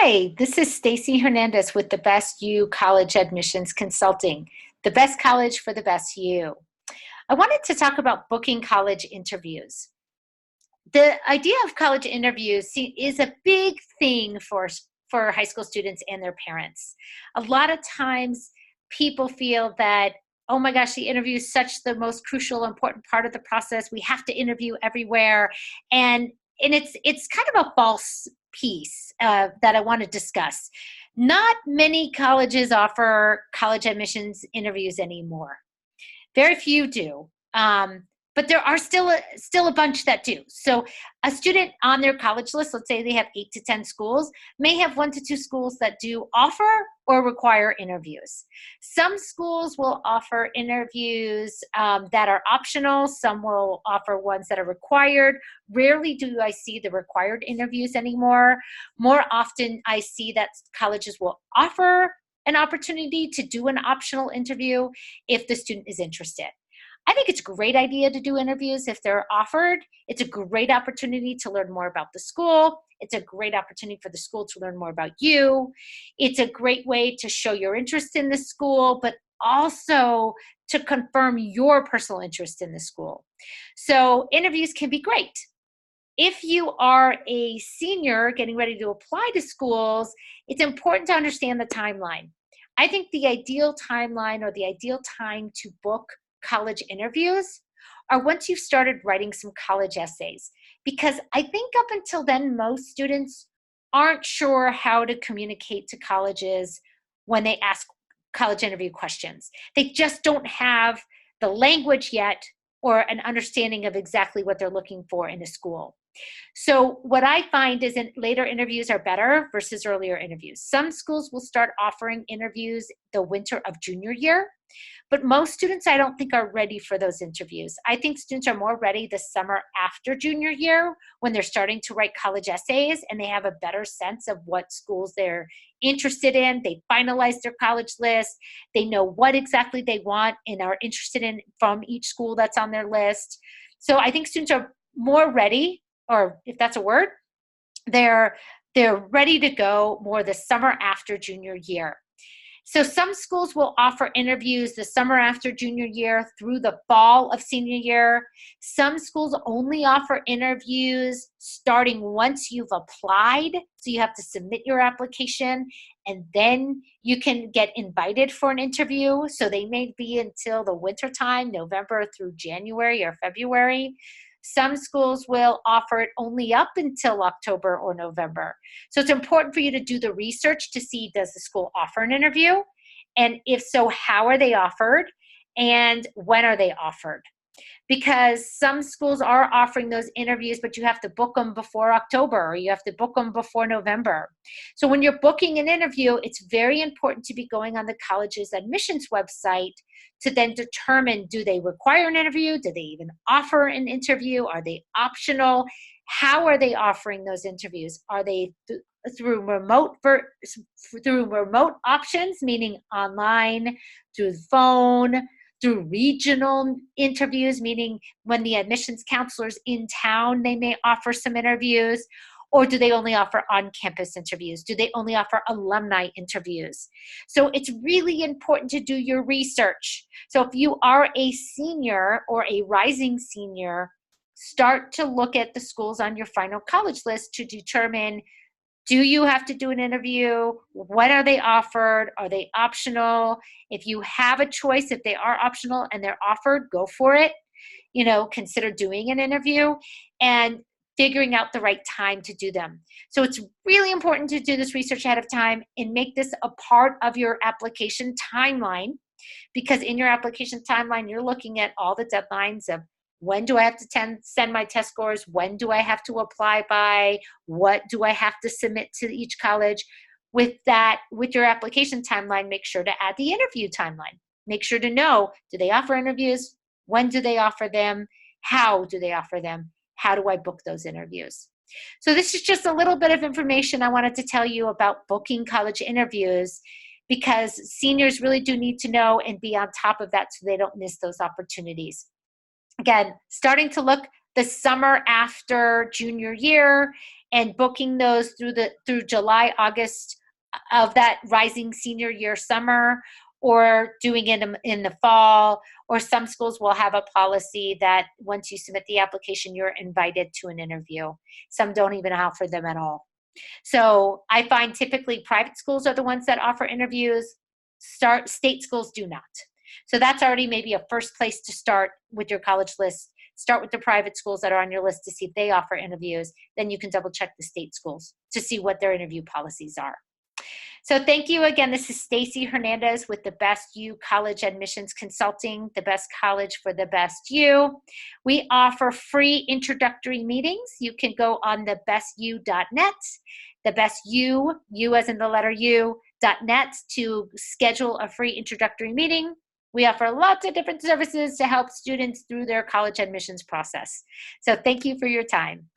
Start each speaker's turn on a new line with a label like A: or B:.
A: Hi, this is Stacy Hernandez with the Best You College Admissions Consulting, the best college for the best you. I wanted to talk about booking college interviews. The idea of college interviews is a big thing for high school students and their parents. A lot of times people feel that, oh my gosh, the interview is such the most crucial, important part of the process. We have to interview everywhere. And it's kind of a false piece that I want to discuss. Not many colleges offer college admissions interviews anymore. Very few do. But there are still a bunch that do. So a student on their college list, let's say they have 8 to 10 schools, may have 1 to 2 schools that do offer or require interviews. Some schools will offer interviews that are optional. Some will offer ones that are required. Rarely do I see the required interviews anymore. More often I see that colleges will offer an opportunity to do an optional interview if the student is interested. I think it's a great idea to do interviews if they're offered. It's a great opportunity to learn more about the school. It's a great opportunity for the school to learn more about you. It's a great way to show your interest in the school, but also to confirm your personal interest in the school. So interviews can be great. If you are a senior getting ready to apply to schools, it's important to understand the timeline. I think the ideal timeline or the ideal time to book college interviews are once you've started writing some college essays. Because I think up until then, most students aren't sure how to communicate to colleges when they ask college interview questions. They just don't have the language yet or an understanding of exactly what they're looking for in a school. So what I find is that later interviews are better versus earlier interviews. Some schools will start offering interviews the winter of junior year, but most students I don't think are ready for those interviews. I think students are more ready the summer after junior year when they're starting to write college essays and they have a better sense of what schools they're interested in. They finalize their college list. They know what exactly they want and are interested in from each school that's on their list. So I think students are more ready, or if that's a word, they're ready to go more the summer after junior year. So some schools will offer interviews the summer after junior year through the fall of senior year. Some schools only offer interviews starting once you've applied. So you have to submit your application and then you can get invited for an interview. So they may be until the winter time, November through January or February. Some schools will offer it only up until October or November. So it's important for you to do the research to see, does the school offer an interview? And if so, how are they offered? And when are they offered? Because some schools are offering those interviews, but you have to book them before October or you have to book them before November. So when you're booking an interview, it's very important to be going on the college's admissions website to then determine, do they require an interview? Do they even offer an interview? Are they optional? How are they offering those interviews? Are they through remote options, meaning online, through phone, through regional interviews, meaning when the admissions counselor's in town, they may offer some interviews, or do they only offer on-campus interviews? Do they only offer alumni interviews? So it's really important to do your research. So if you are a senior or a rising senior, start to look at the schools on your final college list to determine, do you have to do an interview? When are they offered? Are they optional? If you have a choice, if they are optional and they're offered, go for it. Consider doing an interview and figuring out the right time to do them. So it's really important to do this research ahead of time and make this a part of your application timeline, because in your application timeline, you're looking at all the deadlines of, when do I have to send my test scores? When do I have to apply by? What do I have to submit to each college? With your application timeline, make sure to add the interview timeline. Make sure to know, do they offer interviews? When do they offer them? How do they offer them? How do I book those interviews? So this is just a little bit of information I wanted to tell you about booking college interviews, because seniors really do need to know and be on top of that so they don't miss those opportunities. Again, starting to look the summer after junior year and booking those through July, August of that rising senior year summer, or doing it in the fall, or some schools will have a policy that once you submit the application, you're invited to an interview. Some don't even offer them at all. So I find typically private schools are the ones that offer interviews. State schools do not. So that's already maybe a first place to start with your college list. Start with the private schools that are on your list to see if they offer interviews. Then you can double check the state schools to see what their interview policies are. So thank you again. This is Stacy Hernandez with the Best You College Admissions Consulting, the best college for the best you. We offer free introductory meetings. You can go on thebestyou.net, the best you as in the letter U.net, to schedule a free introductory meeting. We offer lots of different services to help students through their college admissions process. So thank you for your time.